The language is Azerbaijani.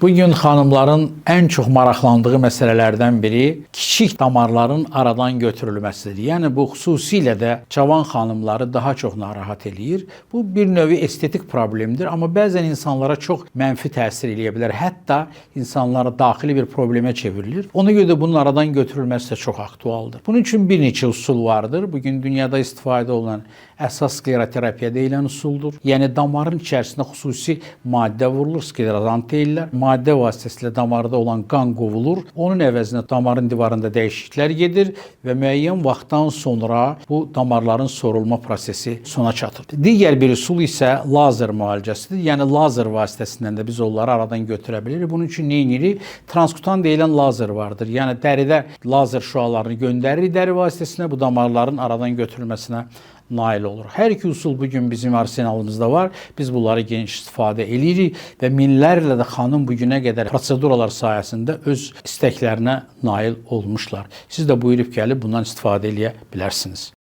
Bugün xanımların ən çox maraqlandığı məsələlərdən biri kiçik damarların aradan götürülməsidir. Yəni bu xüsusilə də cavan xanımları daha çox narahat eləyir. Bu bir növ estetik problemdir, amma bəzən insanlara çox mənfi təsir eləyə bilər. Hətta insanlara daxili bir problemə çevrilir. Ona görə də bunun aradan götürülməsi də çox aktualdır. Bunun üçün bir neçə üsul vardır. Bugün dünyada istifadə olunan əsas skleroterapiya deyilən üsuldur. Yəni damarın içərisinə xüsusi maddə vurulur, sklerozant deyirlər. Maddə vasitəsilə damarda olan qan qovulur. Onun əvəzinə damarın divarında dəyişikliklər gedir və müəyyən vaxtdan sonra bu damarların sorulma prosesi sona çatır. Digər bir üsul isə lazer müalicəsidir. Yəni lazer vasitəsindən də biz onları aradan götürə bilirik. Bunun üçün nə edirik? Transkutan deyilən lazer vardır. Yəni dəridə lazer şüalarını göndəririk dəri vasitəsilə bu damarların aradan götürülməsinə nail olur. Hər iki üsul bugün bizim arsenalımızda var. Biz bunları geniş istifadə edirik və minlərlə də xanım bugünə qədər proseduralar sayəsində öz istəklərinə nail olmuşlar. Siz də buyurub gəlib bundan istifadə edə bilərsiniz.